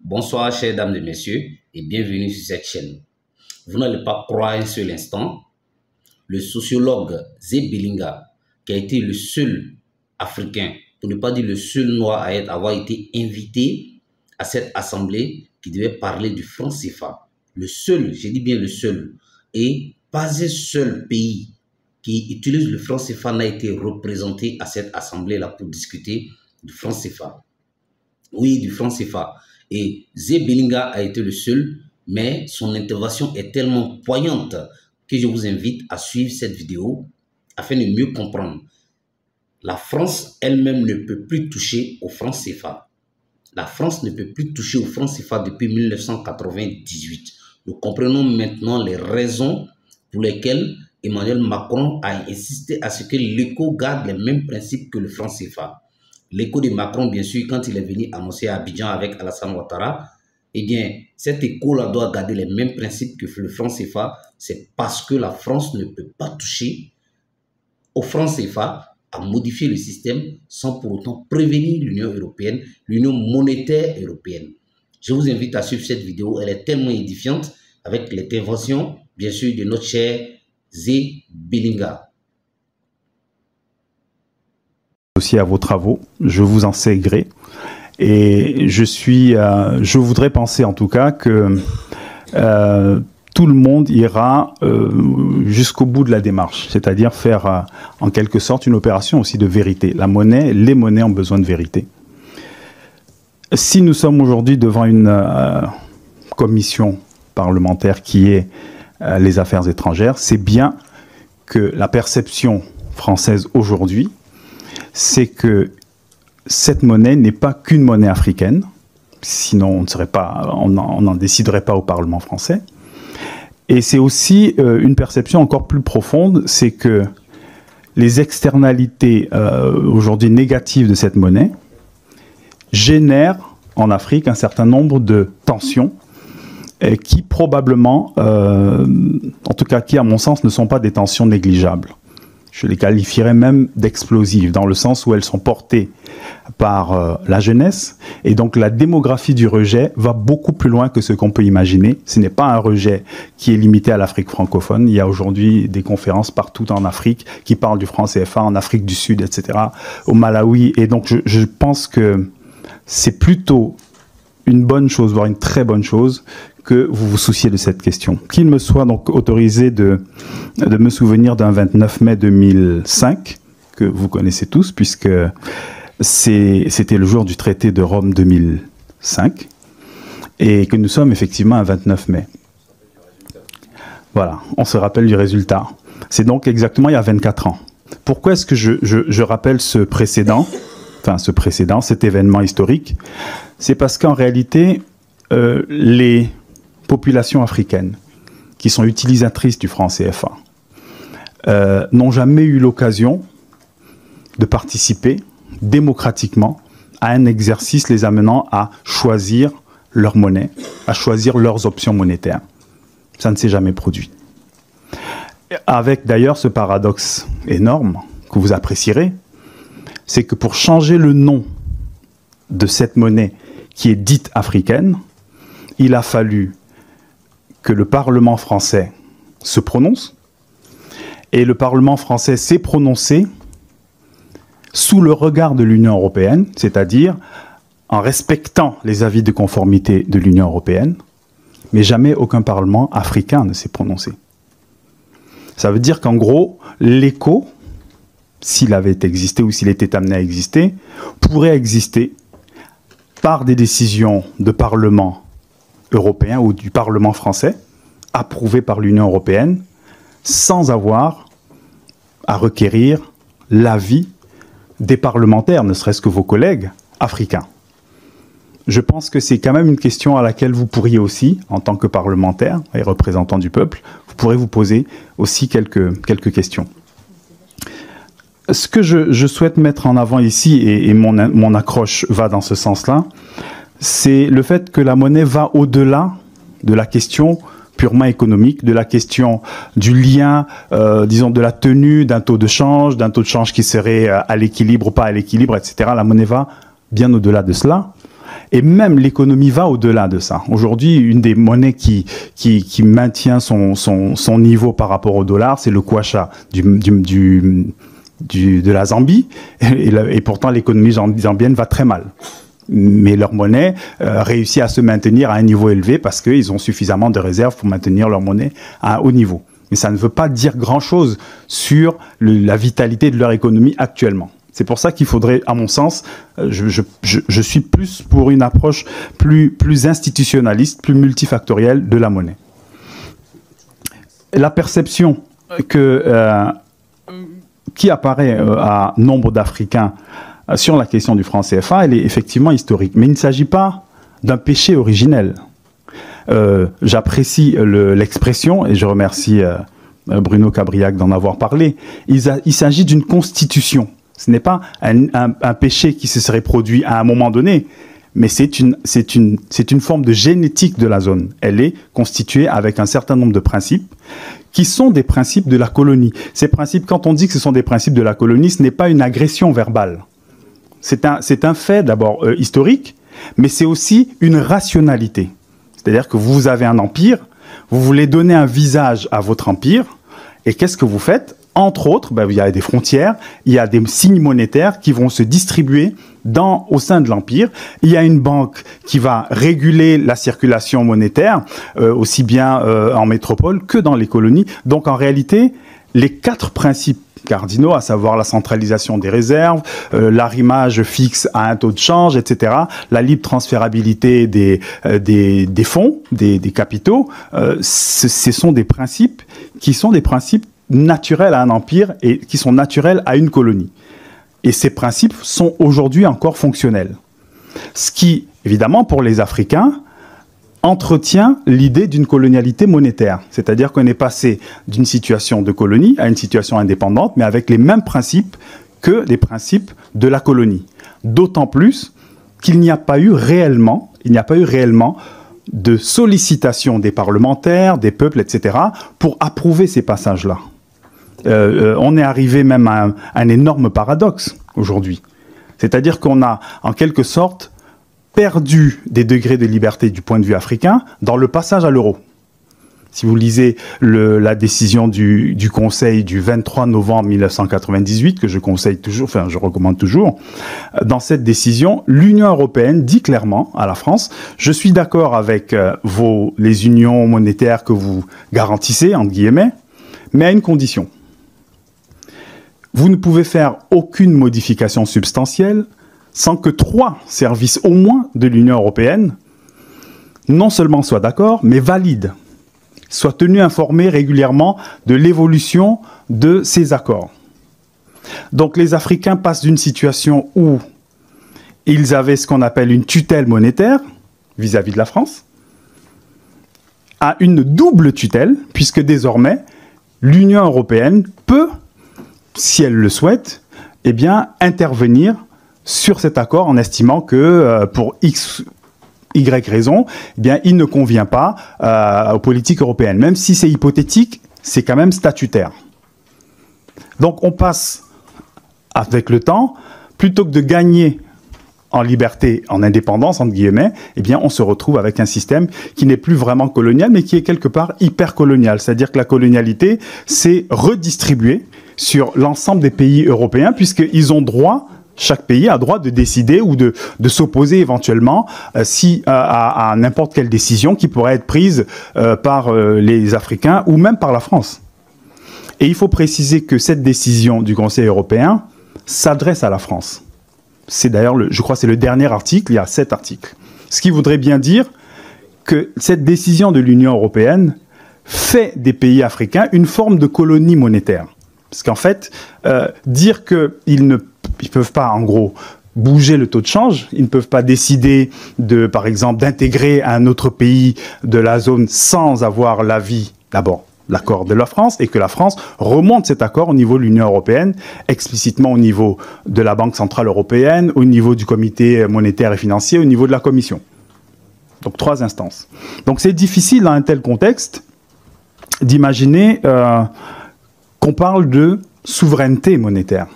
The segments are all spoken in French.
Bonsoir, chères dames et messieurs, et bienvenue sur cette chaîne. Vous n'allez pas croire un seul instant, le sociologue Zé Belinga, qui a été le seul Africain, pour ne pas dire le seul Noir à avoir été invité à cette assemblée qui devait parler du franc CFA. Le seul, je dis bien le seul, et pas un seul pays qui utilise le franc CFA n'a été représenté à cette assemblée-là pour discuter du franc CFA. Oui, du franc CFA. Et Zé Belinga a été le seul, mais son intervention est tellement poignante que je vous invite à suivre cette vidéo afin de mieux comprendre. La France elle-même ne peut plus toucher au franc CFA. La France ne peut plus toucher au franc CFA depuis 1998. Nous comprenons maintenant les raisons pour lesquelles Emmanuel Macron a insisté à ce que l'ECO garde les mêmes principes que le franc CFA. L'écho de Macron, bien sûr, quand il est venu annoncer à Abidjan avec Alassane Ouattara, eh bien, cet écho-là doit garder les mêmes principes que le franc CFA. C'est parce que la France ne peut pas toucher au franc CFA à modifier le système sans pour autant prévenir l'Union européenne, l'Union monétaire européenne. Je vous invite à suivre cette vidéo. Elle est tellement édifiante avec l'intervention, bien sûr, de notre cher Zé Belinga. Aussi à vos travaux, je vous en sais gré et je voudrais penser en tout cas que tout le monde ira jusqu'au bout de la démarche, c'est-à-dire faire en quelque sorte une opération aussi de vérité. La monnaie, les monnaies ont besoin de vérité. Si nous sommes aujourd'hui devant une commission parlementaire qui est les affaires étrangères, c'est bien que la perception française aujourd'hui, c'est que cette monnaie n'est pas qu'une monnaie africaine, sinon on n'en déciderait pas au Parlement français. Et c'est aussi une perception encore plus profonde, c'est que les externalités aujourd'hui négatives de cette monnaie génèrent en Afrique un certain nombre de tensions qui probablement, en tout cas qui à mon sens, ne sont pas des tensions négligeables. Je les qualifierais même d'explosives, dans le sens où elles sont portées par la jeunesse. Et donc la démographie du rejet va beaucoup plus loin que ce qu'on peut imaginer. Ce n'est pas un rejet qui est limité à l'Afrique francophone. Il y a aujourd'hui des conférences partout en Afrique qui parlent du franc CFA, en Afrique du Sud, etc., au Malawi. Et donc je pense que c'est plutôt une bonne chose, voire une très bonne chose, que vous vous souciez de cette question. Qu'il me soit donc autorisé de me souvenir d'un 29 mai 2005, que vous connaissez tous, puisque c'était le jour du traité de Rome 2005, et que nous sommes effectivement un 29 mai. Voilà, on se rappelle du résultat. C'est donc exactement il y a 24 ans. Pourquoi est-ce que je rappelle ce précédent, cet événement historique? C'est parce qu'en réalité, les populations africaines qui sont utilisatrices du franc CFA n'ont jamais eu l'occasion de participer démocratiquement à un exercice les amenant à choisir leur monnaie, à choisir leurs options monétaires. Ça ne s'est jamais produit. Avec d'ailleurs ce paradoxe énorme que vous apprécierez, c'est que pour changer le nom de cette monnaie qui est dite africaine, il a fallu que le Parlement français se prononce, et le Parlement français s'est prononcé sous le regard de l'Union européenne, c'est-à-dire en respectant les avis de conformité de l'Union européenne, mais jamais aucun Parlement africain ne s'est prononcé. Ça veut dire qu'en gros, l'écho, s'il avait existé ou s'il était amené à exister, pourrait exister par des décisions de Parlement européen ou du Parlement français, approuvées par l'Union européenne, sans avoir à requérir l'avis des parlementaires, ne serait-ce que vos collègues africains. Je pense que c'est quand même une question à laquelle vous pourriez aussi, en tant que parlementaire et représentant du peuple, vous pourrez vous poser aussi quelques questions. Ce que je souhaite mettre en avant ici, et mon accroche va dans ce sens-là, c'est le fait que la monnaie va au-delà de la question purement économique, de la question du lien, disons, de la tenue d'un taux de change qui serait à l'équilibre ou pas à l'équilibre, etc. La monnaie va bien au-delà de cela. Et même l'économie va au-delà de ça. Aujourd'hui, une des monnaies qui maintient son niveau par rapport au dollar, c'est le kwacha de la Zambie. Et pourtant, l'économie zambienne va très mal. Mais leur monnaie réussit à se maintenir à un niveau élevé parce qu'ils ont suffisamment de réserves pour maintenir leur monnaie à un haut niveau. Mais ça ne veut pas dire grand-chose sur la vitalité de leur économie actuellement. C'est pour ça qu'il faudrait, à mon sens, je suis plus pour une approche plus institutionnaliste, plus multifactorielle de la monnaie. La perception qui apparaît à nombre d'Africains sur la question du franc CFA, elle est effectivement historique. Mais il ne s'agit pas d'un péché originel. J'apprécie l'expression, et je remercie Bruno Cabriac d'en avoir parlé. Il s'agit d'une constitution. Ce n'est pas un péché qui se serait produit à un moment donné, mais c'est une forme de génétique de la zone. Elle est constituée avec un certain nombre de principes qui sont des principes de la colonie. Ces principes, quand on dit que ce sont des principes de la colonie, ce n'est pas une agression verbale. C'est un fait d'abord historique, mais c'est aussi une rationalité. C'est-à-dire que vous avez un empire, vous voulez donner un visage à votre empire, et qu'est-ce que vous faites ? Entre autres, il y a des frontières, il y a des signes monétaires qui vont se distribuer au sein de l'empire. Il y a une banque qui va réguler la circulation monétaire, aussi bien en métropole que dans les colonies. Donc en réalité, les 4 principes cardinaux, à savoir la centralisation des réserves, l'arrimage fixe à un taux de change, etc., la libre transférabilité des fonds, des capitaux, ce sont des principes qui sont des principes naturels à un empire et qui sont naturels à une colonie. Et ces principes sont aujourd'hui encore fonctionnels. Ce qui, évidemment, pour les Africains, entretient l'idée d'une colonialité monétaire. C'est-à-dire qu'on est passé d'une situation de colonie à une situation indépendante, mais avec les mêmes principes que les principes de la colonie. D'autant plus qu'il n'y a pas eu réellement de sollicitation des parlementaires, des peuples, etc., pour approuver ces passages-là. On est arrivé même à un énorme paradoxe aujourd'hui. C'est-à-dire qu'on a, en quelque sorte, perdu des degrés de liberté du point de vue africain dans le passage à l'euro. Si vous lisez la décision du Conseil du 23 novembre 1998, que je recommande toujours, dans cette décision, l'Union européenne dit clairement à la France, je suis d'accord avec les unions monétaires que vous garantissez, entre guillemets, mais à une condition. Vous ne pouvez faire aucune modification substantielle sans que 3 services au moins de l'Union européenne non seulement soient d'accord, mais valident, soient tenus informés régulièrement de l'évolution de ces accords. Donc les Africains passent d'une situation où ils avaient ce qu'on appelle une tutelle monétaire vis-à-vis de la France, à une double tutelle, puisque désormais l'Union européenne peut, si elle le souhaite, intervenir sur cet accord en estimant que pour X, Y raison, il ne convient pas aux politiques européennes. Même si c'est hypothétique, c'est quand même statutaire. Donc on passe, avec le temps, plutôt que de gagner en liberté, en indépendance, entre guillemets, on se retrouve avec un système qui n'est plus vraiment colonial, mais qui est quelque part hyper colonial. C'est-à-dire que la colonialité s'est redistribuée sur l'ensemble des pays européens, puisqu'ils ont droit, chaque pays a droit de décider ou de s'opposer éventuellement à n'importe quelle décision qui pourrait être prise par les Africains ou même par la France. Et il faut préciser que cette décision du Conseil européen s'adresse à la France. C'est d'ailleurs, je crois, c'est le dernier article, il y a 7 articles. Ce qui voudrait bien dire que cette décision de l'Union européenne fait des pays africains une forme de colonie monétaire. Parce qu'en fait, dire qu'ils ne peuvent pas, en gros, bouger le taux de change, ils ne peuvent pas décider, par exemple, d'intégrer un autre pays de la zone sans avoir l'avis, d'abord, l'accord de la France, et que la France remonte cet accord au niveau de l'Union européenne, explicitement au niveau de la Banque centrale européenne, au niveau du comité monétaire et financier, au niveau de la Commission. Donc 3 instances. Donc c'est difficile dans un tel contexte d'imaginer qu'on parle de souveraineté monétaire.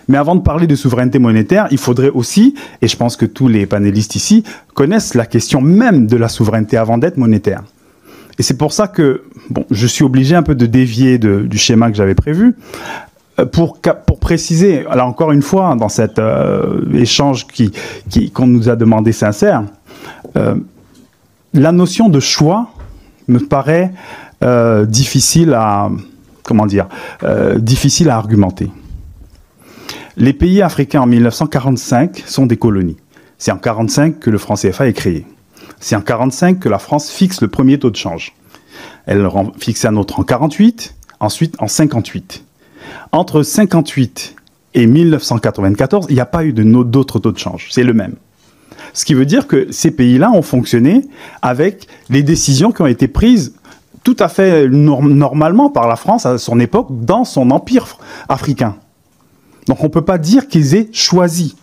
Mais avant de parler de souveraineté monétaire, il faudrait aussi, et je pense que tous les panélistes ici connaissent la question même de la souveraineté avant d'être monétaire. Et c'est pour ça que bon, je suis obligé un peu de dévier du schéma que j'avais prévu pour préciser, là encore une fois, dans cet échange qu'on nous a demandé sincère, la notion de choix me paraît difficile à argumenter. Les pays africains en 1945 sont des colonies. C'est en 1945 que le franc CFA est créé. C'est en 1945 que la France fixe le premier taux de change. Elle fixe un autre en 1948, ensuite en 1958. Entre 1958 et 1994, il n'y a pas eu d'autres taux de change. C'est le même. Ce qui veut dire que ces pays-là ont fonctionné avec les décisions qui ont été prises tout à fait normalement par la France à son époque dans son empire africain. Donc on ne peut pas dire qu'ils aient choisi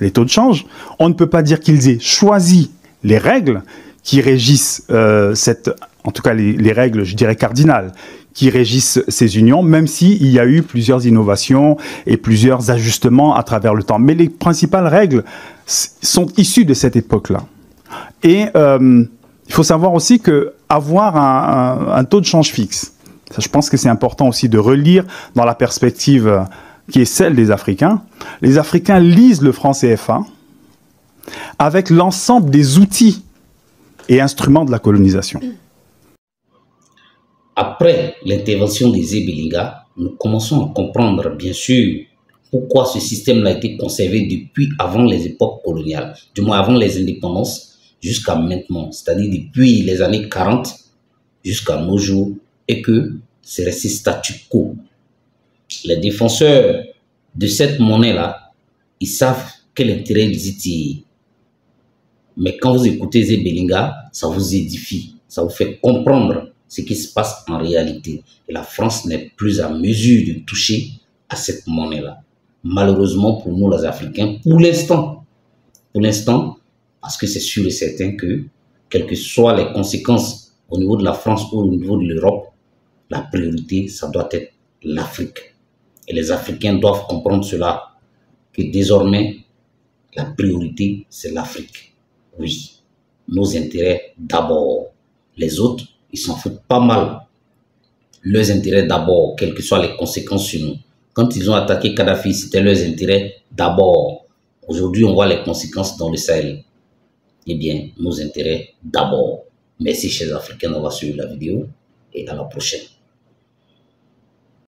les taux de change, on ne peut pas dire qu'ils aient choisi les règles qui régissent en tout cas les règles, je dirais, cardinales, qui régissent ces unions, même s'il y a eu plusieurs innovations et plusieurs ajustements à travers le temps. Mais les principales règles sont issues de cette époque-là. Et il faut savoir aussi qu'avoir un taux de change fixe, ça, je pense que c'est important aussi de relire dans la perspective qui est celle des Africains. Les Africains lisent le franc CFA avec l'ensemble des outils et instruments de la colonisation. Après l'intervention des Zébelinga, nous commençons à comprendre, bien sûr, pourquoi ce système a été conservé depuis avant les époques coloniales, du moins avant les indépendances, jusqu'à maintenant, c'est-à-dire depuis les années 40 jusqu'à nos jours, et que c'est resté statu quo. Les défenseurs de cette monnaie-là, ils savent quel intérêt ils y tirent. Mais quand vous écoutez Zébelinga, ça vous édifie, ça vous fait comprendre ce qui se passe en réalité. Et la France n'est plus à mesure de toucher à cette monnaie-là. Malheureusement pour nous les Africains, pour l'instant, parce que c'est sûr et certain que, quelles que soient les conséquences au niveau de la France ou au niveau de l'Europe, la priorité, ça doit être l'Afrique. Et les Africains doivent comprendre cela, que désormais, la priorité, c'est l'Afrique. Oui, nos intérêts d'abord. Les autres, ils s'en foutent pas mal. Leurs intérêts d'abord, quelles que soient les conséquences sur nous. Quand ils ont attaqué Kadhafi, c'était leurs intérêts d'abord. Aujourd'hui, on voit les conséquences dans le Sahel. Eh bien, nos intérêts d'abord. Merci, chers Africains, d'avoir suivi la vidéo et à la prochaine.